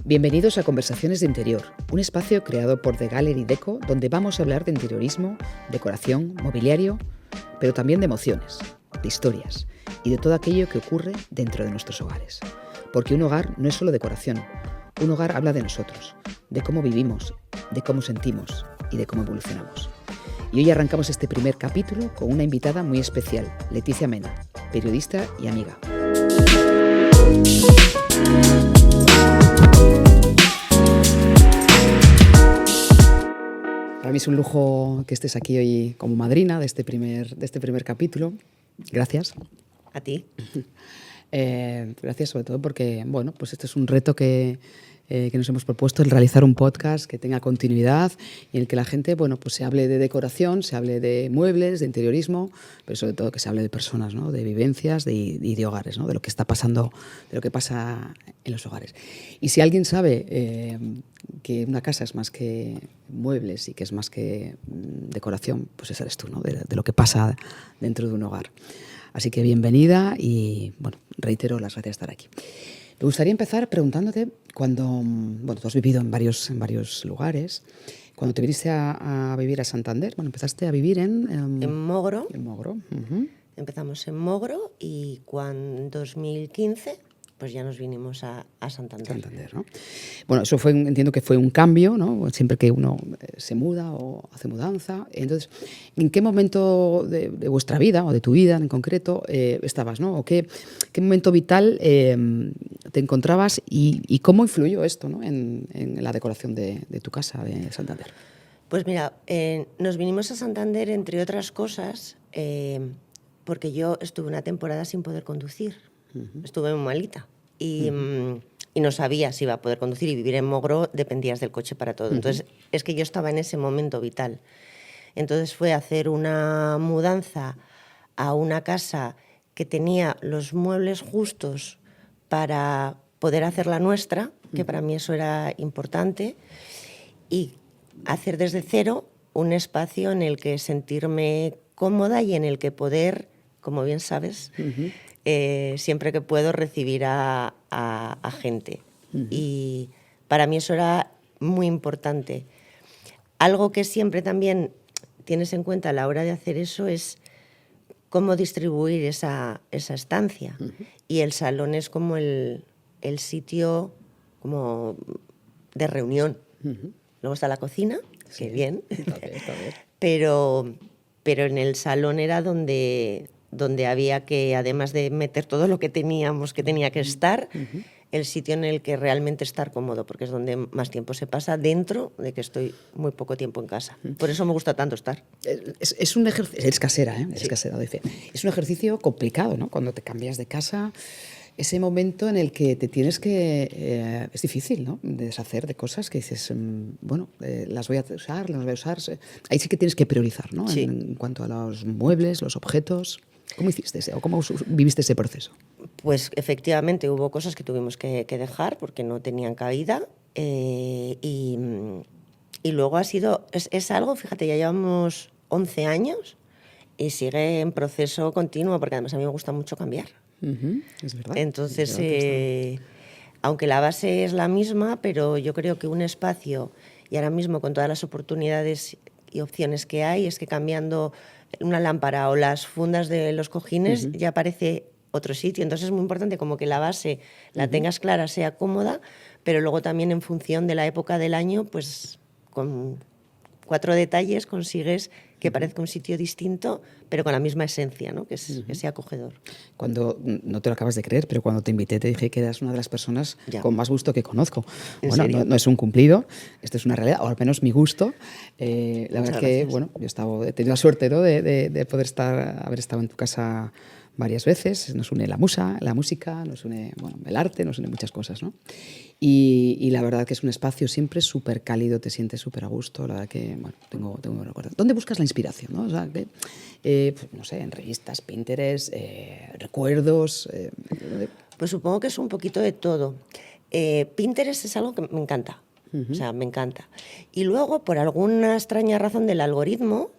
Bienvenidos a Conversaciones de Interior, un espacio creado por The Gallery Deco donde vamos a hablar de interiorismo, decoración, mobiliario, pero también de emociones, de historias y de todo aquello que ocurre dentro de nuestros hogares. Porque un hogar no es solo decoración, un hogar habla de nosotros, de cómo vivimos, de cómo sentimos y de cómo evolucionamos. Y hoy arrancamos este primer capítulo con una invitada muy especial, Leticia Mena, periodista y amiga. Para mí es un lujo que estés aquí hoy como madrina de este primer capítulo. Gracias. A ti. Gracias sobre todo porque, bueno, pues este es un reto que nos hemos propuesto, el realizar un podcast que tenga continuidad y en el que la gente, bueno, pues se hable de decoración, se hable de muebles, de interiorismo, pero sobre todo que se hable de personas, ¿no? De vivencias y de hogares, ¿no? De lo que está pasando, de lo que pasa en los hogares. Y si alguien sabe que una casa es más que muebles y que es más que decoración, pues ese eres tú, ¿no? De lo que pasa dentro de un hogar. Así que bienvenida y, bueno, reitero las gracias de estar aquí. Me gustaría empezar preguntándote, cuando, bueno, tú has vivido en varios lugares, cuando te viniste a vivir a Santander, bueno, empezaste a vivir en Mogro. En Mogro. Uh-huh. Empezamos en Mogro y en 2015 pues ya nos vinimos a Santander. Santander, ¿no? Bueno, eso entiendo que fue un cambio, ¿no? Siempre que uno se muda o hace mudanza. Entonces, ¿en qué momento de vuestra vida, o de tu vida en concreto, estabas, ¿no? ¿O qué momento vital te encontrabas y cómo influyó esto, ¿no? en la decoración de tu casa de Santander? Pues mira, nos vinimos a Santander, entre otras cosas, porque yo estuve una temporada sin poder conducir. Uh-huh. Estuve muy malita y no sabía si iba a poder conducir, y vivir en Mogro dependías del coche para todo. Uh-huh. Entonces, es que yo estaba en ese momento vital. Entonces fue hacer una mudanza a una casa que tenía los muebles justos para poder hacer la nuestra, que para mí eso era importante, y hacer desde cero un espacio en el que sentirme cómoda y en el que poder, como bien sabes, uh-huh, siempre que puedo recibir a gente. Uh-huh. Y para mí eso era muy importante. Algo que siempre también tienes en cuenta a la hora de hacer eso es cómo distribuir esa estancia. Uh-huh. Y el salón es como el sitio como de reunión. Uh-huh. Luego está la cocina, sí, que bien. Está bien. Pero en el salón era donde había que, además de meter todo lo que teníamos que tenía que estar, uh-huh, el sitio en el que realmente estar cómodo, porque es donde más tiempo se pasa dentro de que estoy muy poco tiempo en casa. Por eso me gusta tanto estar. Es un ejercicio, eres casera, ¿eh? Eres sí. Casera, doy fe. Es un ejercicio complicado, ¿no? Cuando te cambias de casa, ese momento en el que te tienes que... es difícil, ¿no? De deshacer de cosas que dices, bueno, las voy a usar, las voy a usar. Ahí sí que tienes que priorizar, ¿no? Sí. En cuanto a los muebles, los objetos. ¿Cómo hiciste o cómo viviste ese proceso? Pues efectivamente hubo cosas que tuvimos que dejar porque no tenían cabida, y luego es algo, fíjate, ya llevamos 11 años y sigue en proceso continuo, porque además a mí me gusta mucho cambiar. Uh-huh, es verdad. Entonces, es verdad aunque la base es la misma, pero yo creo que un espacio, y ahora mismo con todas las oportunidades y opciones que hay, es que cambiando una lámpara o las fundas de los cojines, uh-huh, ya aparece otro sitio. Entonces es muy importante como que la base la uh-huh, tengas clara, sea cómoda, pero luego también en función de la época del año, pues con 4 detalles consigues que parezca un sitio distinto, pero con la misma esencia, ¿no? Que sea acogedor. Cuando, no te lo acabas de creer, pero cuando te invité te dije que eras una de las personas ya, con más gusto que conozco. Bueno, no es un cumplido, esto es una realidad, o al menos mi gusto. La Muchas verdad es que, gracias. bueno, yo he tenido la suerte, ¿no? de poder haber estado en tu casa varias veces. Nos une la música, nos une, bueno, el arte, nos une muchas cosas, ¿no? Y la verdad que es un espacio siempre súper cálido, te sientes súper a gusto. La verdad que, bueno, tengo un recuerdo. ¿Dónde buscas la inspiración, no? O sea, no sé, en revistas, Pinterest, recuerdos. Pues supongo que es un poquito de todo. Pinterest es algo que me encanta. Uh-huh. O sea, me encanta. Y luego, por alguna extraña razón del algoritmo,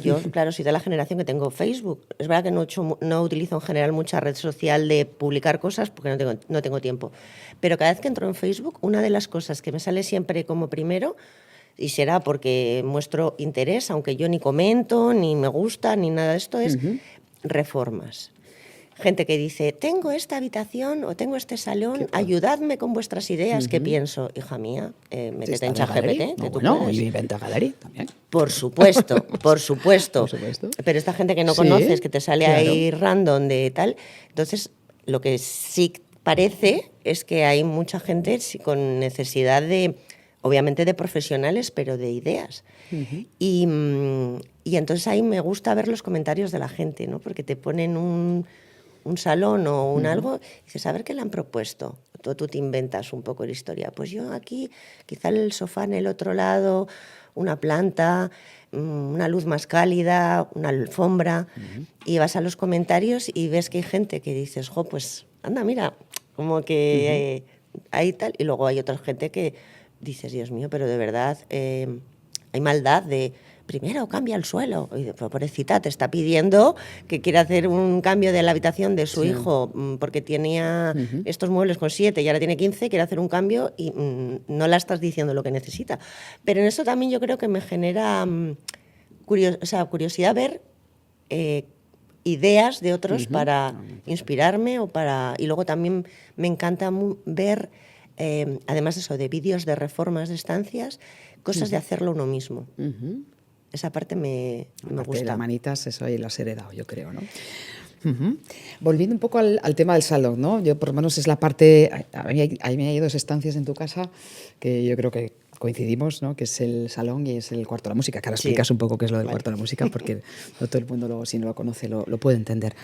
Yo, claro, soy de la generación que tengo Facebook. Es verdad que no utilizo en general mucha red social de publicar cosas porque no tengo tiempo. Pero cada vez que entro en Facebook, una de las cosas que me sale siempre como primero, y será porque muestro interés, aunque yo ni comento, ni me gusta, ni nada de esto, es reformas. Gente que dice, tengo esta habitación o tengo este salón, ayudadme con vuestras ideas. ¿Qué pienso? Hija mía, métete en ChatGPT. Y Inventa Gallery también. Por supuesto, por supuesto. Por supuesto. Pero esta gente que no conoces, que te sale ahí random de tal. Entonces, lo que sí parece es que hay mucha gente con necesidad de, obviamente de profesionales, pero de ideas. Y entonces ahí me gusta ver los comentarios de la gente, ¿no? Porque te ponen un salón o un algo, y dices, a ver qué le han propuesto. Tú te inventas un poco la historia. Pues yo aquí, quizá el sofá en el otro lado, una planta, una luz más cálida, una alfombra, y vas a los comentarios y ves que hay gente que dices, jo, pues anda, mira, como que hay tal, y luego hay otra gente que dices, Dios mío, pero de verdad hay maldad de... Primero cambia el suelo. Y pobrecita, te está pidiendo que quiera hacer un cambio de la habitación de su hijo porque tenía estos muebles con 7 y ahora tiene 15, quiere hacer un cambio y no la estás diciendo lo que necesita. Pero en eso también yo creo que me genera curiosidad ver ideas de otros para inspirarme y luego también me encanta ver, además de eso, de vídeos de reformas de estancias, cosas de hacerlo uno mismo. Esa parte me gusta. Las manitas, eso ahí lo has heredado, yo creo, ¿no? Volviendo un poco al tema del salón, ¿no? Yo, por lo menos, es la parte... Ahí me hay 2 estancias en tu casa que yo creo que coincidimos, ¿no? Que es el salón y es el cuarto de la música. Que ahora explicas un poco qué es lo del cuarto de la música, porque no todo el mundo, si no lo conoce, lo puede entender.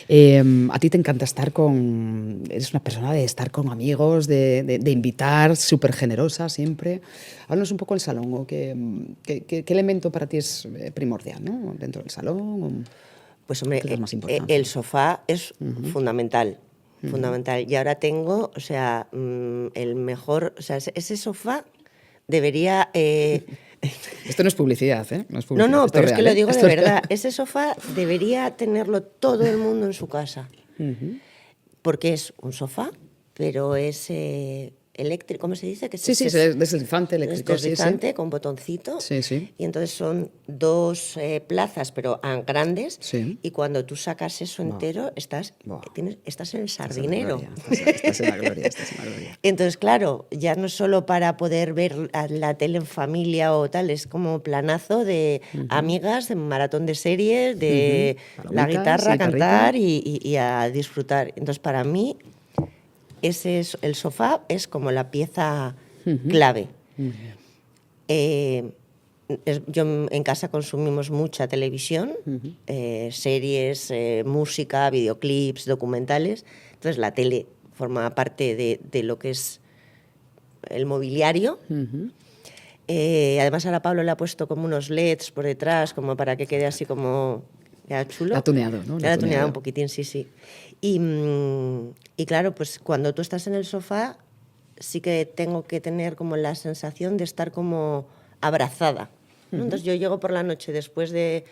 A ti te encanta estar con... Eres una persona de estar con amigos, de invitar, súper generosa siempre. Háblanos un poco del salón, ¿o qué elemento para ti es primordial, ¿no? Dentro del salón. Pues hombre, el sofá es fundamental. Fundamental. Y ahora tengo, o sea, el mejor... O sea, ese sofá debería... Esto no es publicidad, ¿eh? No es publicidad. No, Esto pero es real, que lo digo Esto de verdad. Ese sofá debería tenerlo todo el mundo en su casa. Porque es un sofá, pero es eléctrico, ¿cómo se dice? Que sí, es deslizante eléctrico. Es deslizante, con botoncito. Sí. Y entonces son 2 plazas, pero grandes. Sí. Y cuando tú sacas eso entero, estás en el sardinero. Estás en la gloria. Entonces, claro, ya no es solo para poder ver la tele en familia o tal, es como planazo de amigas, de maratón de series, de la guitarra, cantar y a disfrutar. Entonces, para mí... el sofá es como la pieza clave. Yo en casa consumimos mucha televisión, series, música, videoclips, documentales. Entonces la tele forma parte de lo que es el mobiliario. Además ahora Pablo le ha puesto como unos LEDs por detrás, como para que quede así como ya chulo. La ha tuneado, ¿no? La ha tuneado un poquitín, sí. Y claro, pues cuando tú estás en el sofá, sí que tengo que tener como la sensación de estar como abrazada, ¿no? Entonces yo llego por la noche después de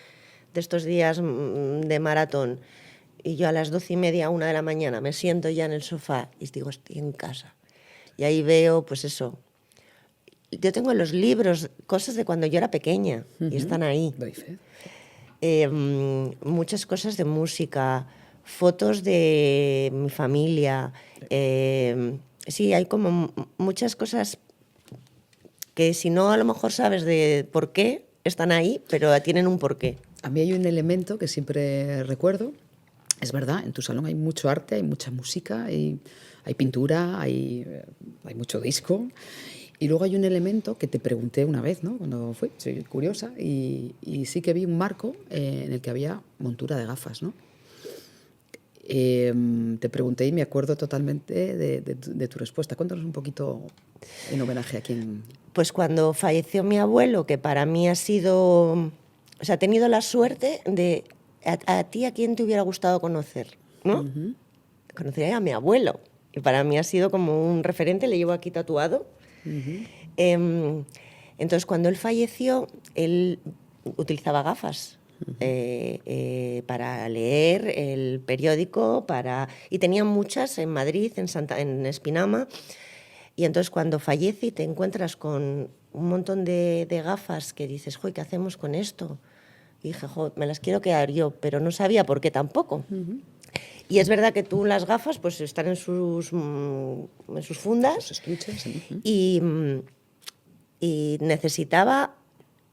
estos días de maratón y yo a las 12:30, 1 de la mañana me siento ya en el sofá y digo, estoy en casa. Y ahí veo, pues eso. Yo tengo los libros, cosas de cuando yo era pequeña y están ahí. Doy fe. Muchas cosas de música, fotos de mi familia. Sí, hay como muchas cosas que si no a lo mejor sabes de por qué están ahí, pero tienen un porqué. A mí hay un elemento que siempre recuerdo. Es verdad, en tu salón hay mucho arte, hay mucha música, hay pintura, hay mucho disco. Y luego hay un elemento que te pregunté una vez, ¿no? Cuando fui, soy curiosa, y sí que vi un marco en el que había montura de gafas, ¿no? Te pregunté y me acuerdo totalmente de tu respuesta. Cuéntanos un poquito en homenaje a quién. Pues cuando falleció mi abuelo, que para mí ha sido... O sea, he tenido la suerte de... ¿A ti a quién te hubiera gustado conocer? ¿No? Conocería a mi abuelo. Y para mí ha sido como un referente, le llevo aquí tatuado. Entonces, cuando él falleció, él utilizaba gafas para leer el periódico, y tenía muchas en Madrid, en Espinama. Y entonces cuando fallece y te encuentras con un montón de gafas que dices, joder, ¿qué hacemos con esto? Y dije, joder, me las quiero quedar yo, pero no sabía por qué tampoco. Y es verdad que tú las gafas pues están en sus fundas. Sus estuches, sí. Y necesitaba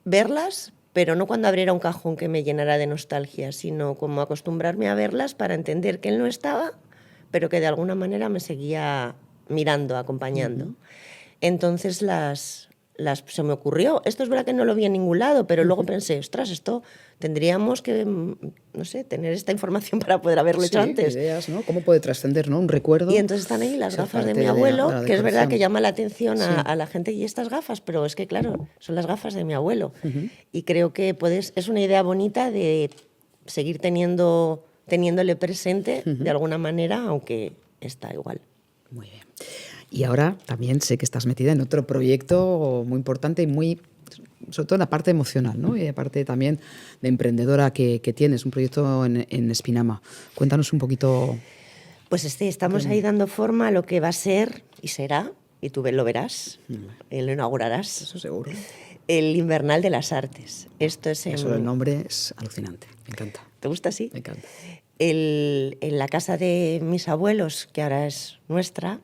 verlas, pero no cuando abriera un cajón que me llenara de nostalgia, sino como acostumbrarme a verlas para entender que él no estaba, pero que de alguna manera me seguía mirando, acompañando. Entonces se me ocurrió, esto es verdad que no lo vi en ningún lado, pero luego pensé, ostras, esto tendríamos que, no sé, tener esta información para poder haberlo hecho antes. Ideas, ¿no? ¿Cómo puede trascender, ¿no? Un recuerdo. Y entonces están ahí las gafas de mi abuelo, que es verdad que llama la atención a la gente, y estas gafas, pero es que claro, son las gafas de mi abuelo. Y creo que es una idea bonita de seguir teniéndole presente de alguna manera, aunque está igual. Muy bien. Y ahora también sé que estás metida en otro proyecto muy importante y muy, sobre todo en la parte emocional, ¿no? Y aparte también de emprendedora que tienes, un proyecto en Espinama. Cuéntanos un poquito. Pues estamos ahí dando forma a lo que va a ser y será, y tú lo verás, lo inaugurarás. Eso seguro. El Invernal de las Artes. Esto es Eso, el nombre es alucinante, me encanta. ¿Te gusta así? Me encanta. En la casa de mis abuelos, que ahora es nuestra,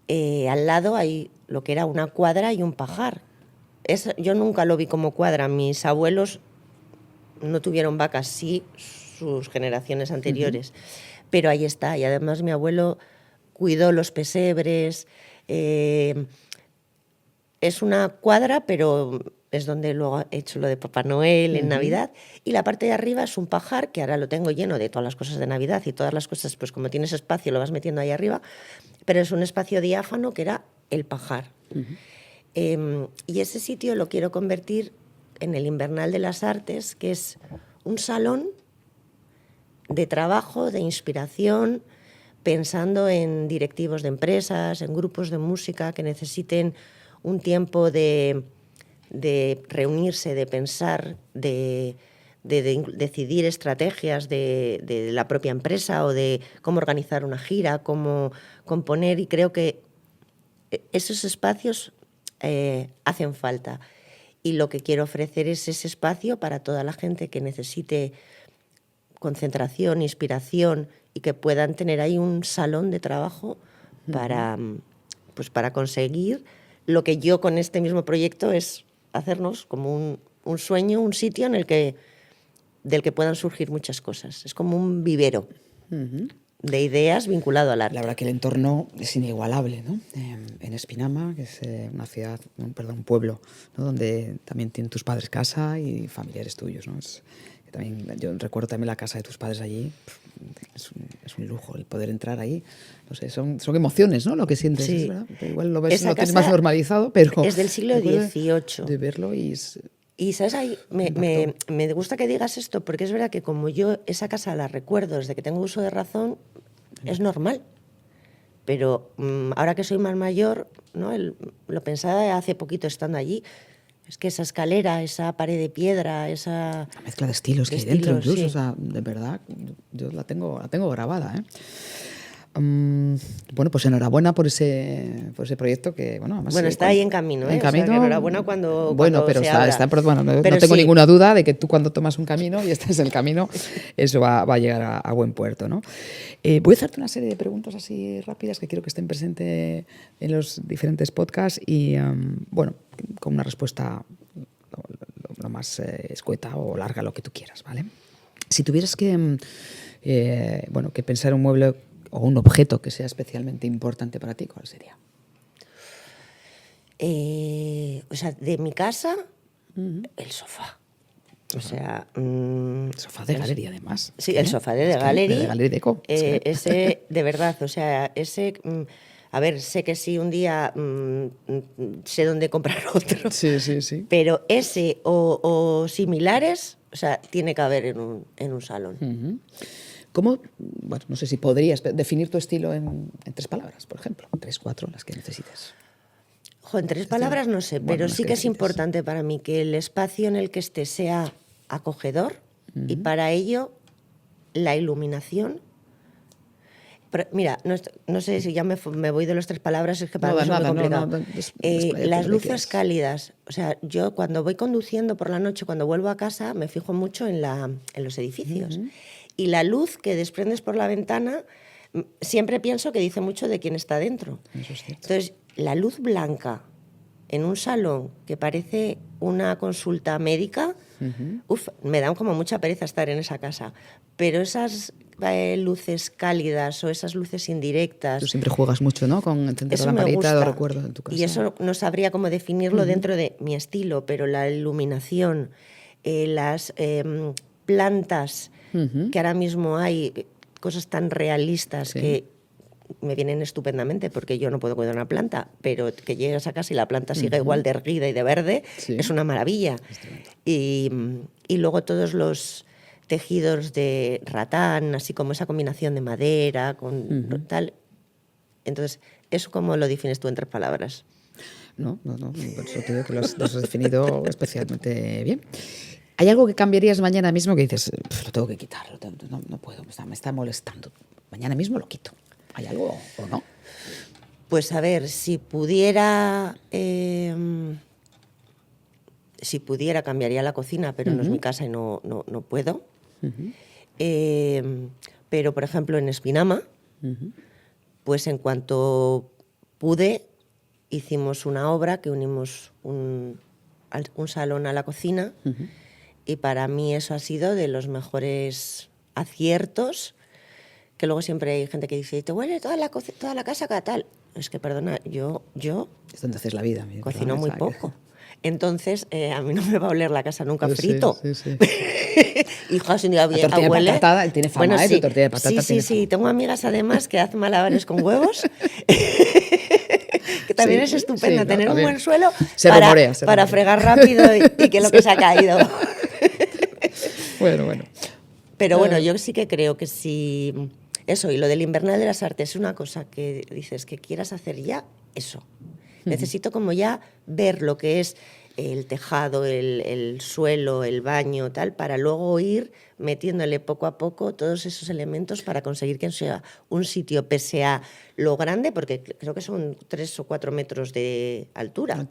al lado hay lo que era una cuadra y un pajar. Yo nunca lo vi como cuadra. Mis abuelos no tuvieron vacas, sí sus generaciones anteriores. Pero ahí está. Y además mi abuelo cuidó los pesebres. Es una cuadra, pero es donde luego he hecho lo de Papá Noel en Navidad. Y la parte de arriba es un pajar, que ahora lo tengo lleno de todas las cosas de Navidad, y todas las cosas, pues como tienes espacio, lo vas metiendo ahí arriba. Pero es un espacio diáfano que era el pajar. Y ese sitio lo quiero convertir en el Invernal de las Artes, que es un salón de trabajo, de inspiración, pensando en directivos de empresas, en grupos de música que necesiten un tiempo de reunirse, de pensar, de decidir estrategias de la propia empresa o de cómo organizar una gira, cómo componer, y creo que esos espacios hacen falta. Y lo que quiero ofrecer es ese espacio para toda la gente que necesite concentración, inspiración, y que puedan tener ahí un salón de trabajo para conseguir lo que yo con este mismo proyecto es hacernos como un sueño, un sitio del que puedan surgir muchas cosas. Es como un vivero de ideas vinculado al arte. La verdad que el entorno es inigualable, ¿no? En Espinama, que es una ciudad, un pueblo, ¿no? Donde también tienen tus padres casa y familiares tuyos, ¿no? Yo recuerdo también la casa de tus padres allí. Es un lujo el poder entrar ahí. No sé, son emociones, ¿no? Lo que sientes, sí. Es verdad. Igual lo ves, lo tienes más normalizado, pero es del siglo XVIII. De verlo y ¿sabes? Ahí me gusta que digas esto, porque es verdad que como yo esa casa la recuerdo desde que tengo uso de razón, es normal. Pero ahora que soy más mayor, ¿no? Lo pensaba hace poquito estando allí. Es que esa escalera, esa pared de piedra, esa... La mezcla de estilos que hay dentro incluso, sí. O sea, de verdad, yo la tengo grabada, ¿eh? Bueno, pues enhorabuena por ese proyecto que, bueno, además... Bueno, está ahí en camino, ¿eh? En camino. O sea, que enhorabuena cuando pero se abra. No tengo ninguna duda de que tú cuando tomas un camino y este es el camino, eso va a llegar a buen puerto, ¿no? Voy a hacerte una serie de preguntas así rápidas que quiero que estén presentes en los diferentes podcasts y, bueno, con una respuesta lo más escueta o larga, lo que tú quieras, ¿vale? Si tuvieras que pensar un mueble o un objeto que sea especialmente importante para ti, ¿cuál sería? O sea, de mi casa, el sofá. O sea... sofá de galería, además. Sí, el sofá de Gallery. De Gallery Deco. Ese, de verdad, o sea, ese... a ver, sé que sí, un día sé dónde comprar otro. Sí. Pero ese o similares, o sea, tiene que haber en un salón. ¿Cómo, bueno, no sé si podrías definir tu estilo en 3 palabras, por ejemplo? 3, 4, las que necesites. Jo, en 3 palabras no sé, pero sí que es necesites. importante para mí que el espacio en el que esté sea acogedor y para ello la iluminación. Mira, no sé si ya me voy de las 3 palabras, es que para mí es muy complicado. Las luces cálidas, o sea, yo cuando voy conduciendo por la noche, cuando vuelvo a casa, me fijo mucho en los edificios. Y la luz que desprendes por la ventana, siempre pienso que dice mucho de quién está dentro. Eso es cierto. Entonces, la luz blanca en un salón que parece una consulta médica, me da como mucha pereza estar en esa casa. Pero esas luces cálidas o esas luces indirectas... Tú siempre juegas mucho, ¿no? Con encender la lamparita, lo recuerdo en tu casa. Y eso no sabría cómo definirlo dentro de mi estilo, pero la iluminación, las plantas que ahora mismo hay, cosas tan realistas que me vienen estupendamente porque yo no puedo cuidar una planta, pero que llegas a casa y la planta sigue igual de erguida y de verde, es una maravilla. Y luego todos los tejidos de ratán, así como esa combinación de madera con tal. Entonces, ¿eso cómo lo defines tú en 3 palabras? No, por eso te digo que lo has definido especialmente bien. ¿Hay algo que cambiarías mañana mismo que dices, lo tengo que quitar, no puedo, me está molestando? Mañana mismo lo quito. ¿Hay algo o no? Pues a ver, si pudiera cambiaría la cocina, pero no es mi casa y no puedo. Pero, por ejemplo, en Espinama, pues en cuanto pude, hicimos una obra que unimos un salón a la cocina y para mí eso ha sido de los mejores aciertos, que luego siempre hay gente que dice, te huele toda la casa cada tal. Es que, perdona, yo es donde haces la vida. Cocino muy poco. Entonces, a mí no me va a oler la casa nunca frito. Sí. Hijo, si un día la tortilla de patata tiene fama, bueno, tu tortilla de patata sí. Tengo amigas además que hacen malabares con huevos, que también es estupendo tener un buen suelo para fregar rápido y que lo que se ha caído. Bueno. Pero bueno, yo sí que creo que si... Eso, y lo del Invernal de las Artes es una cosa que dices que quieras hacer ya, eso. Necesito como ya ver lo que es el tejado, el suelo, el baño, tal, para luego ir metiéndole poco a poco todos esos elementos para conseguir que sea un sitio, pese a lo grande, porque creo que son 3 o 4 metros de altura.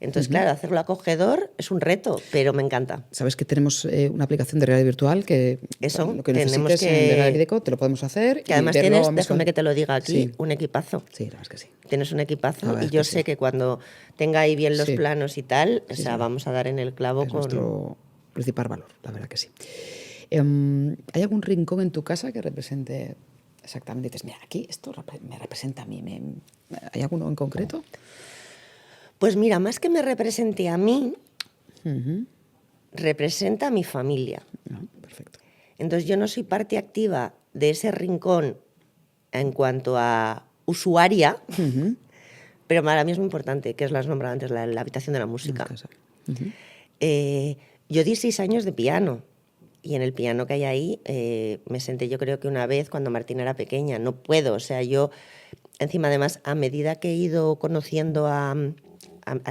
Entonces, claro, hacerlo acogedor es un reto, pero me encanta. Sabes que tenemos una aplicación de realidad virtual que lo que necesites en Realidad Videco te lo podemos hacer. Que además tienes, déjame que te lo diga aquí, un equipazo. Sí, la verdad es que sí. Tienes un equipazo y yo sé que cuando tenga ahí bien los planos y tal, o sea, vamos a dar en el clavo con... nuestro principal valor, la verdad que sí. ¿Hay algún rincón en tu casa que represente exactamente? Dices, mira, aquí esto me representa a mí. ¿Hay alguno en concreto? Pues mira, más que me represente a mí, representa a mi familia. Perfecto. Entonces yo no soy parte activa de ese rincón en cuanto a usuaria, pero para mí es muy importante, que es las nombrado antes, la habitación de la música. Yo di 6 años de piano y en el piano que hay ahí me senté yo creo que una vez cuando Martina era pequeña. No puedo, o sea, yo encima además a medida que he ido conociendo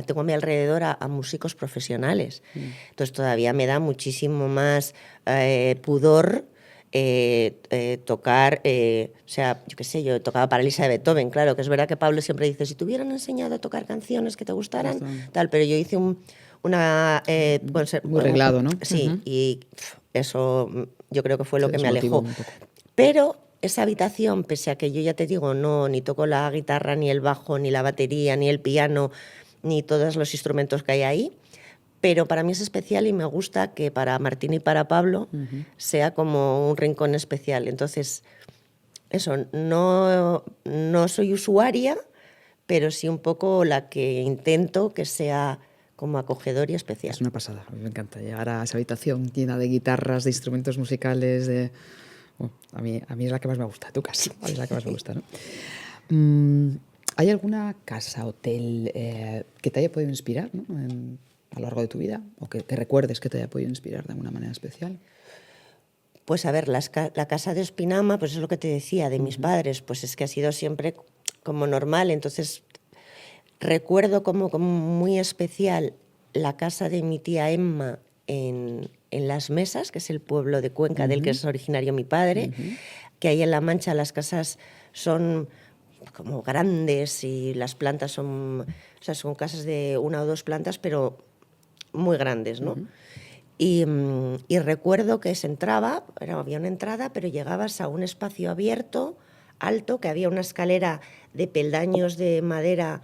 tengo a mi alrededor a músicos profesionales. Entonces todavía me da muchísimo más pudor tocar, o sea, yo qué sé, yo tocaba Paralisa de Beethoven, claro, que es verdad que Pablo siempre dice, si te hubieran enseñado a tocar canciones que te gustaran, tal, pero yo hice muy reglado, ¿no? Sí, y eso yo creo que fue lo que me alejó. Pero esa habitación, pese a que yo ya te digo, ni toco la guitarra, ni el bajo, ni la batería, ni el piano, ni todos los instrumentos que hay ahí, pero para mí es especial y me gusta que para Martín y para Pablo sea como un rincón especial. Entonces, eso, no soy usuaria, pero sí un poco la que intento que sea como acogedor y especial. Es una pasada, a mí me encanta llegar a esa habitación llena de guitarras, de instrumentos musicales, a mí es la que más me gusta, tu casa, es la que más me gusta, ¿no? ¿Hay alguna casa, hotel que te haya podido inspirar, ¿no? A lo largo de tu vida? ¿O que recuerdes que te haya podido inspirar de alguna manera especial? Pues a ver, la casa de Espinama, pues es lo que te decía, de mis padres, pues es que ha sido siempre como normal. Entonces, recuerdo como muy especial la casa de mi tía Emma en Las Mesas, que es el pueblo de Cuenca del que es originario mi padre, que ahí en La Mancha las casas son como grandes y las plantas son, o sea, son casas de 1 o 2 plantas, pero muy grandes, ¿no? Y recuerdo que se entraba, había una entrada, pero llegabas a un espacio abierto, alto, que había una escalera de peldaños de madera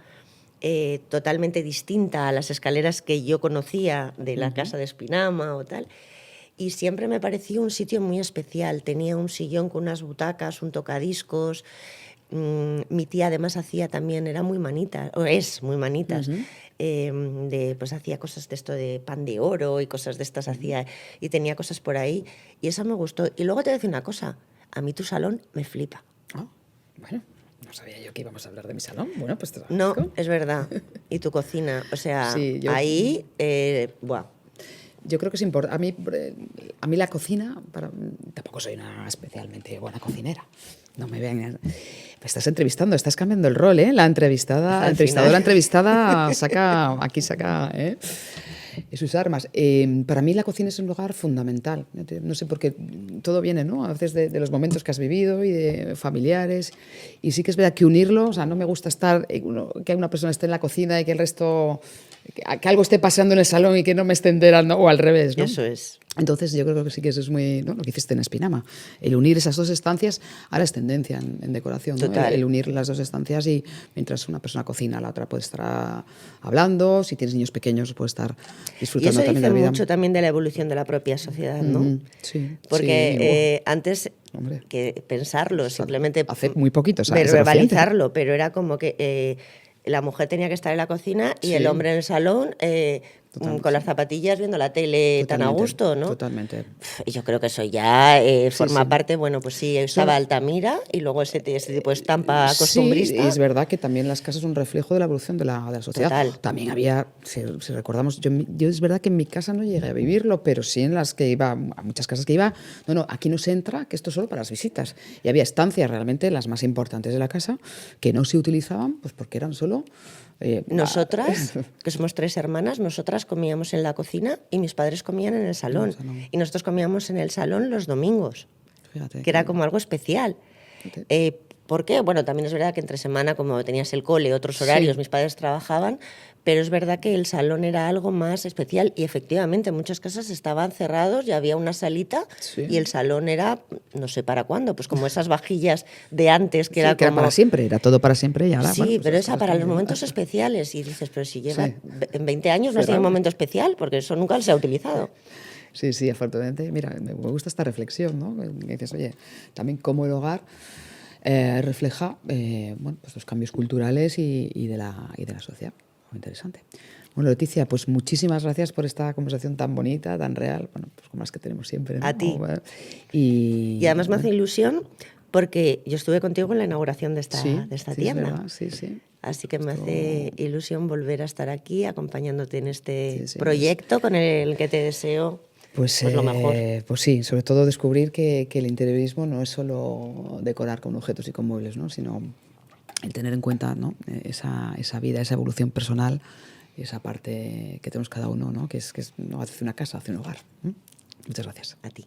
totalmente distinta a las escaleras que yo conocía de la casa de Espinama o tal. Y siempre me pareció un sitio muy especial. Tenía un sillón con unas butacas, un tocadiscos. Mi tía además hacía también, era muy manita, o es muy manitas, pues hacía cosas de esto de pan de oro y cosas de estas hacía, y tenía cosas por ahí, y esa me gustó. Y luego te voy a decir una cosa, a mí tu salón me flipa. Bueno, no sabía yo que íbamos a hablar de mi salón. Bueno, pues te lo No, agradezco. es verdad. Y tu cocina, o sea, Sí, ahí, buah. Yo creo que es importante. A mí la cocina, tampoco soy una especialmente buena cocinera. No me vean. Me estás entrevistando, estás cambiando el rol, ¿eh? La entrevistada, entrevistada saca sus armas. Para mí la cocina es un lugar fundamental. No sé por qué todo viene, ¿no? A veces de los momentos que has vivido y de familiares. Y sí que es verdad que unirlo, o sea, no me gusta que una persona esté en la cocina y que el resto, que algo esté pasando en el salón y que no me esté enterando, o al revés, ¿no? Eso es. Entonces yo creo que sí que eso es muy, ¿no? Lo que hiciste en Espinama, el unir esas dos estancias. Ahora es tendencia en decoración, ¿no? El unir las dos estancias, y mientras una persona cocina, la otra puede estar hablando. Si tienes niños pequeños, puede estar disfrutando y eso también de la vida. mucho también de la evolución de la propia sociedad, ¿no? Sí. Porque sí, antes hombre, que pensarlo, simplemente hace muy poquito, verbalizarlo, pero era como que la mujer tenía que estar en la cocina y el hombre en el salón con las zapatillas viendo la tele tan a gusto, ¿no? Totalmente. Y yo creo que eso ya forma parte, bueno, pues sí, estaba Altamira y luego ese tipo de estampa costumbrista. Sí, es verdad que también las casas son un reflejo de la evolución de la sociedad. Total. También había, si recordamos, yo es verdad que en mi casa no llegué a vivirlo, pero sí en las que iba, a muchas casas que iba, no, aquí no se entra, que esto es solo para las visitas. Y había estancias realmente las más importantes de la casa que no se utilizaban, pues porque eran solo... Nosotras, que somos 3 hermanas, nosotras comíamos en la cocina y mis padres comían en el salón. Y nosotros comíamos en el salón los domingos, Fíjate, que era como algo especial. ¿Por qué? Bueno, también es verdad que entre semana, como tenías el cole, otros horarios, mis padres trabajaban, pero es verdad que el salón era algo más especial y efectivamente en muchas casas estaban cerrados y había una salita y el salón era, no sé para cuándo, pues como esas vajillas de antes que era que como... era para siempre, era todo para siempre y ahora... Sí, bueno, pues pero esa para los momentos especiales. Y dices, pero si lleva en 20 años no has tenido un momento especial, porque eso nunca se ha utilizado. Sí, afortunadamente. Mira, me gusta esta reflexión, ¿no? Que dices, oye, también cómo el hogar refleja pues los cambios culturales y de la sociedad. Muy interesante. Bueno, Leticia, pues muchísimas gracias por esta conversación tan bonita, tan real, bueno, pues como las que tenemos siempre, ¿no? A ti. Y además me hace ilusión porque yo estuve contigo en la inauguración de esta tienda. Es verdad, sí. Así que me hace ilusión volver a estar aquí acompañándote en este proyecto con el que te deseo pues lo mejor. Pues sí, sobre todo descubrir que el interiorismo no es solo decorar con objetos y con muebles, ¿no? Sino el tener en cuenta, ¿no? esa vida, esa evolución personal, esa parte que tenemos cada uno, ¿no? Que es no hace una casa, hace un hogar. Muchas gracias. A ti.